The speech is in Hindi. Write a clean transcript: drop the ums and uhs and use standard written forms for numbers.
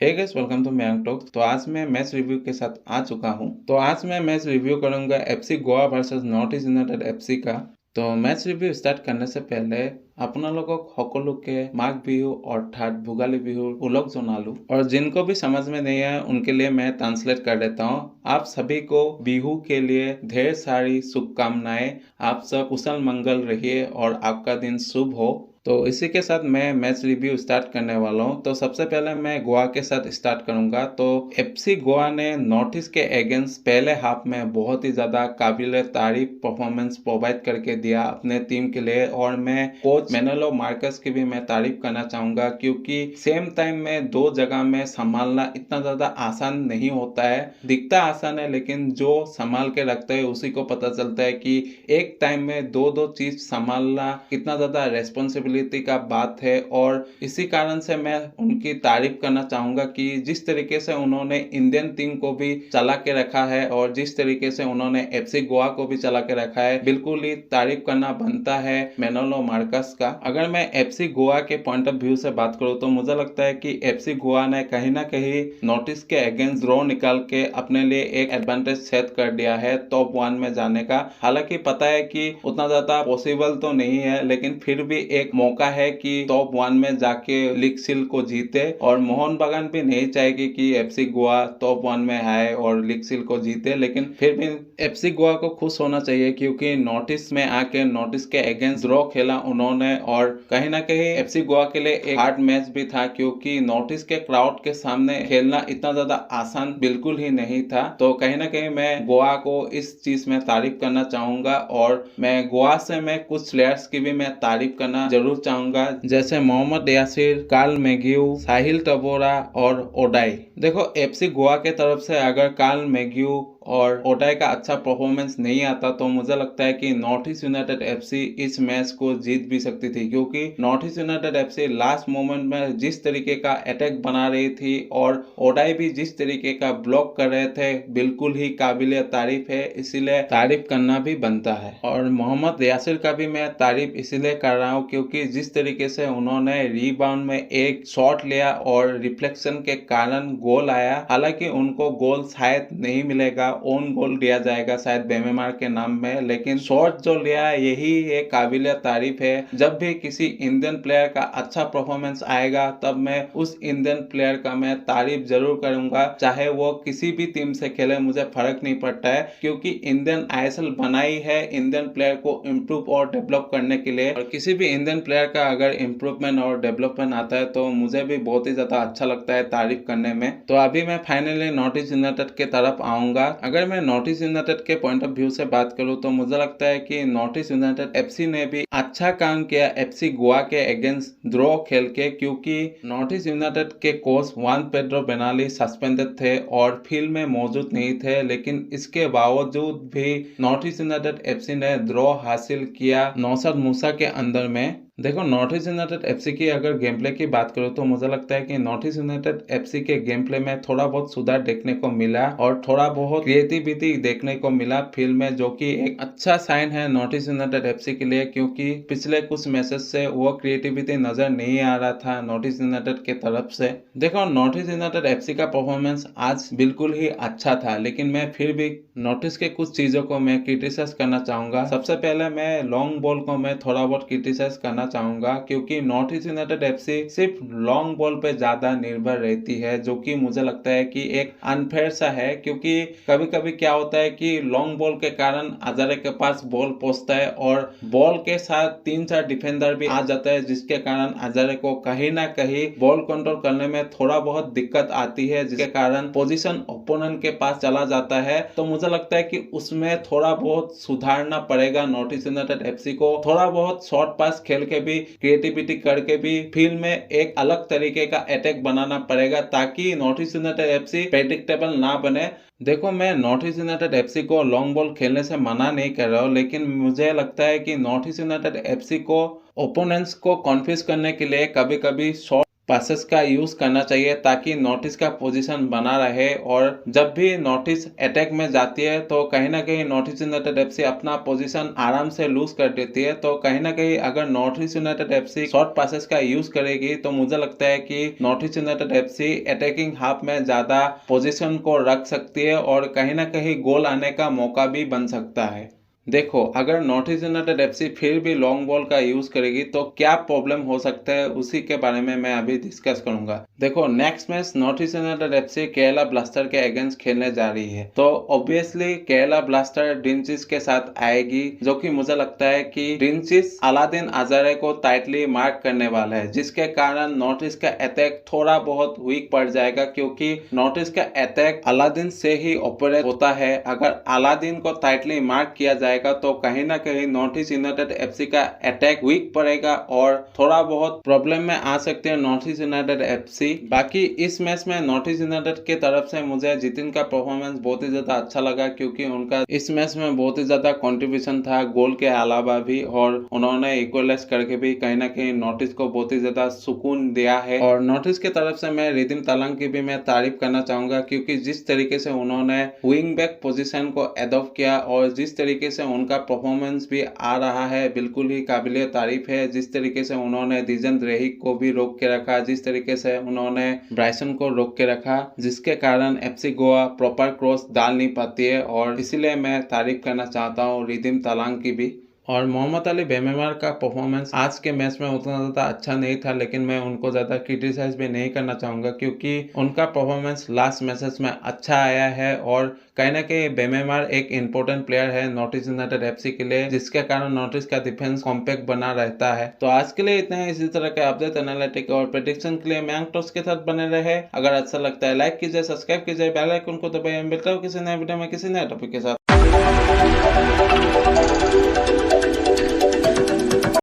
Hey guys, welcome to Mayank talks. तो आज मैं मैच रिव्यू के साथ आ चुका हूं। तो आज मैं मैच रिव्यू करूंगा FC Goa versus north east United FC का। तो मैच रिव्यू स्टार्ट करने से पहले আপোনালোকক সকলোকে माघ बिहू अर्थात भोगाली बिहू उलग जनालू। और जिनको भी समझ में नहीं आया उनके लिए मैं ट्रांसलेट कर देता हूँ। आप सभी को बिहू के लिए ढेर सारी शुभकामनाएं। आप सब कुशल मंगल रहिए और आपका दिन शुभ हो। तो इसी के साथ मैं मैच रिव्यू स्टार्ट करने वाला हूँ। तो सबसे पहले मैं गोवा के साथ स्टार्ट करूंगा। तो एफसी गोवा ने नॉर्थ ईस्ट के अगेंस्ट पहले हाफ में बहुत ही ज़्यादा काबिल तारीफ परफॉर्मेंस प्रोवाइड करके दिया अपने टीम के लिए। और मैं कोच मैनुएलो मार्केस की भी मैं तारीफ करना चाहूँगा, क्योंकि सेम टाइम में दो जगह में संभालना इतना ज़्यादा आसान नहीं होता है। दिखता आसान है लेकिन जो संभाल के रखता है उसी को पता चलता है कि एक टाइम में दो दो चीज़ संभालना कितना ज़्यादा रेस्पॉन्सिबिलिटी का बात है। और इसी कारण से मैं उनकी तारीफ करना चाहूंगा कि जिस तरीके से उन्होंने इंडियन टीम को भी चला के रखा है और जिस तरीके से उन्होंने एफसी गोवा को भी चला के रखा है, बिल्कुल ही तारीफ करना बनता है मैनुएलो मार्केस का। अगर मैं एफसी गोवा के पॉइंट ऑफ व्यू से बात करूं तो मुझे लगता है कि एफसी गोवा ने कहीं ना कहीं नॉर्थ ईस्ट के अगेंस्ट ड्रॉ निकाल के अपने लिए एक एडवांटेज सेट कर दिया है टॉप 1 में जाने का। हालांकि पता है कि उतना ज्यादा पॉसिबल तो नहीं है, लेकिन फिर भी एक मौका है कि टॉप 1 में जाके लीग सील को जीते। और मोहन बागान भी नहीं चाहेगी कि एफसी गोवा टॉप 1 में आए और लीग सील को जीते, लेकिन फिर भी एफसी गोवा को खुश होना चाहिए क्योंकि नॉर्थ ईस्ट में आके नॉर्थ ईस्ट के अगेंस्ट ड्रॉ खेला उन्होंने। और कहीं ना कहीं एफसी गोवा के लिए एक हार्ड मैच भी था, क्योंकि नॉर्थ ईस्ट के क्राउड के सामने खेलना इतना ज्यादा आसान बिल्कुल ही नहीं था। तो कहीं ना कहीं मैं गोवा को इस चीज में तारीफ करना चाहूंगा। और मैं गोवा से मैं कुछ प्लेयर्स की भी मैं तारीफ करना जरूर चाहूंगा, जैसे मोहम्मद यासिर, कार्ल मैग्यू, साहिल टबोरा और ओडाई। देखो, एफसी गोवा के तरफ से अगर कार्ल मैग्यू और ओडाई का अच्छा परफॉर्मेंस नहीं आता तो मुझे लगता है कि नॉर्थ ईस्ट यूनाइटेड एफसी इस मैच को जीत भी सकती थी, क्योंकि north east United FC last moment में जिस तरीके का अटैक बना रही थी और ओडाई भी जिस तरीके का ब्लॉक कर रहे थे, बिल्कुल ही काबिल तारीफ है, इसीलिए तारीफ करना भी बनता है। और मोहम्मद यासिर का भी मैं तारीफ इसीलिए कर रहा हूँ क्योंकि जिस तरीके से उन्होंने रीबाउंड में एक शॉट लिया और रिफ्लेक्शन के कारण गोल आया। हालांकि उनको गोल शायद नहीं मिलेगा, ओन गोल दिया जाएगा शायद बेमेमार के नाम में, लेकिन शॉट जो लिया यही एक काबिल तारीफ है। जब भी किसी इंडियन प्लेयर का अच्छा परफॉर्मेंस आएगा तब मैं उस इंडियन प्लेयर का मैं तारीफ जरूर करूंगा, चाहे वो किसी भी टीम से खेले, मुझे फर्क नहीं पड़ता है, क्योंकि इंडियन आईएसएल बनाई है इंडियन प्लेयर को इम्प्रूव और डेवलप करने के लिए। और किसी भी इंडियन प्लेयर का अगर इम्प्रूवमेंट और डेवलपमेंट आता है तो मुझे भी बहुत ही ज्यादा अच्छा लगता है तारीफ करने में। तो अभी मैं फाइनली नॉर्थ ईस्ट यूनाइटेड के तरफ आऊंगा। अगर मैं नॉर्थ ईस्ट यूनाइटेड के पॉइंट ऑफ व्यू से बात करूं तो मुझे लगता है कि नॉर्थ ईस्ट यूनाइटेड एफसी ने भी अच्छा काम किया एफसी गोवा के अगेंस्ट ड्रॉ खेल के, क्योंकि नॉर्थ ईस्ट यूनाइटेड के कोच जुआन पेड्रो बेनाली सस्पेंडेड थे और फील्ड में मौजूद नहीं थे, लेकिन इसके बावजूद भी नॉर्थ ईस्ट यूनाइटेड एफसी ने ड्रॉ हासिल किया नौशाद मूसा के अंदर में। देखो, नॉर्थ ईस्ट यूनाइटेड एफसी की अगर गेम प्ले की बात करो तो मुझे लगता है कि नॉर्थ ईस्ट यूनाइटेड एफसी के गेम प्ले में थोड़ा बहुत सुधार देखने को मिला और थोड़ा बहुत क्रिएटिविटी देखने को मिला फील्ड में, जो कि एक अच्छा साइन है नॉर्थ ईस्ट यूनाइटेड एफसी के लिए, क्योंकि पिछले कुछ मैचेस से वो क्रिएटिविटी नजर नहीं आ रहा था नॉर्थ ईस्ट यूनाइटेड के तरफ से। देखो, नॉर्थ ईस्ट यूनाइटेड एफसी का परफॉर्मेंस आज बिल्कुल ही अच्छा था, लेकिन मैं फिर भी नॉर्थ ईस्ट के कुछ चीजों को मैं क्रिटिसाइज करना चाहूंगा। सबसे पहले मैं लॉन्ग बॉल को मैं थोड़ा बहुत क्रिटिसाइज करना चाहूंगा, क्योंकि नॉर्थ ईस्ट यूनाइटेड एफसी सिर्फ लॉन्ग बॉल पे ज्यादा निर्भर रहती है, जो कि मुझे लगता है कि एक अनफेयर सा है। क्योंकि कभी कभी क्या होता है कि लॉन्ग बॉल के कारण हजारे के पास बॉल पहुंचता है और बॉल के साथ 3-4 डिफेंडर भी आ जाता है, जिसके कारण हजारे को कहीं ना कहीं बॉल कंट्रोल करने में थोड़ा बहुत दिक्कत आती है, जिसके कारण पोजीशन ओपोनेंट के पास चला जाता है। तो मुझे लगता है कि उसमें थोड़ा बहुत सुधारना पड़ेगा नॉर्थ ईस्ट यूनाइटेड एफसी को। थोड़ा बहुत शॉर्ट पास खेल के भी, क्रिएटिविटी करके भी फील्ड में एक अलग तरीके का अटैक बनाना पड़ेगा, ताकि north east United FC predictable ना बने। देखो, मैं नॉर्थ ईस्ट यूनाइटेड एफसी को लॉन्ग बॉल खेलने से मना नहीं कर रहा हूँ, लेकिन मुझे लगता है कि नॉर्थ ईस्ट यूनाइटेड एफसी को ओपोनेंट्स को कन्फ्यूज करने के लिए कभी कभी शॉर्ट पासेस का यूज करना चाहिए ताकि नॉर्थ ईस्ट का पोजीशन बना रहे, और जब भी नॉर्थ ईस्ट अटैक में जाती है तो कहीं ना कहीं नॉर्थ ईस्ट यूनाइटेड एफसी अपना पोजीशन आराम से लूज कर देती है। तो कहीं ना कहीं अगर north east United FC short passes का यूज करेगी तो मुझे लगता है कि north east United FC attacking half में ज्यादा पोजीशन को रख सकती है और कहीं ना कहीं गोल आने का मौका भी बन सकता है। देखो, अगर नॉर्थ ईस्ट यूनाइटेड एफसी फिर भी लॉन्ग बॉल का यूज करेगी तो क्या प्रॉब्लम हो सकता है, उसी के बारे में मैं अभी डिस्कस करूंगा। देखो, next match north east United FC Kerala blaster के अगेंस्ट खेलने जा रही है, तो ऑब्वियसली केरला ब्लास्टर ड्रिंचिस के साथ आएगी, जो कि मुझे लगता है कि ड्रिंचिस अलादीन अजारे को टाइटली मार्क करने वाला है, जिसके कारण नॉर्थ ईस्ट का अटैक थोड़ा बहुत वीक पड़ जाएगा, क्योंकि नॉर्थ ईस्ट का अटैक अलादीन से ही ऑपरेट होता है। अगर अलादीन को टाइटली मार्क किया जाएगा तो कहीं ना कहीं नॉर्थ ईस्ट यूनाइटेड एफसी का अटैक वीक पड़ेगा और थोड़ा बहुत प्रॉब्लम में आ सकते हैं नॉर्थ ईस्ट यूनाइटेड एफसी। बाकी इस मैच में नॉर्थ ईस्ट यूनाइटेड की तरफ से मुझे जितिन का परफॉर्मेंस बहुत ही ज्यादा अच्छा लगा, क्योंकि उनका इस मैच में बहुत ही ज्यादा कंट्रीब्यूशन था गोल के अलावा भी, और उन्होंने इक्वलाइज करके भी कहीं ना कहीं नॉर्थ ईस्ट को बहुत ही ज्यादा सुकून दिया है। और नॉर्थ ईस्ट की तरफ से मैं रिदिम तालंग की भी मैं तारीफ करना चाहूंगा, क्योंकि जिस तरीके से उन्होंने विंग बैक पोजीशन को एडॉप्ट किया और जिस तरीके से उनका परफॉर्मेंस भी आ रहा है, बिल्कुल ही काबिले तारीफ है। जिस तरीके से उन्होंने दिजन रेहिक को भी रोक के रखा, जिस तरीके से उन्होंने ब्राइसन को रोक के रखा, जिसके कारण एफसी गोवा प्रॉपर क्रॉस डाल नहीं पाती है, और इसीलिए मैं तारीफ करना चाहता हूँ रिदिम तालंग की भी। और मोहम्मद अली बेमेमार का परफॉर्मेंस आज के मैच में उतना ज़्यादा अच्छा नहीं था, लेकिन मैं उनको ज़्यादा क्रिटिसाइज भी नहीं करना चाहूँगा, क्योंकि उनका परफॉर्मेंस लास्ट मैचेस में अच्छा आया है, और कहीं ना कहीं बेमेमार एक इम्पोर्टेंट प्लेयर है नॉर्थ ईस्ट यूनाइटेड एफसी के लिए, जिसके कारण नॉर्थ ईस्ट का डिफेंस कॉम्पैक्ट बना रहता है। तो आज के लिए इतना ही। इसी तरह के अपडेट, एनालिटिक और प्रेडिक्शन के लिए मैंग टॉस के साथ बने रहे। अगर अच्छा लगता है लाइक कीजिए, सब्सक्राइब कीजिए, बेल आइकन को दबाइए। मिलता हूं किसी नए वीडियो में किसी नए टॉपिक के साथ।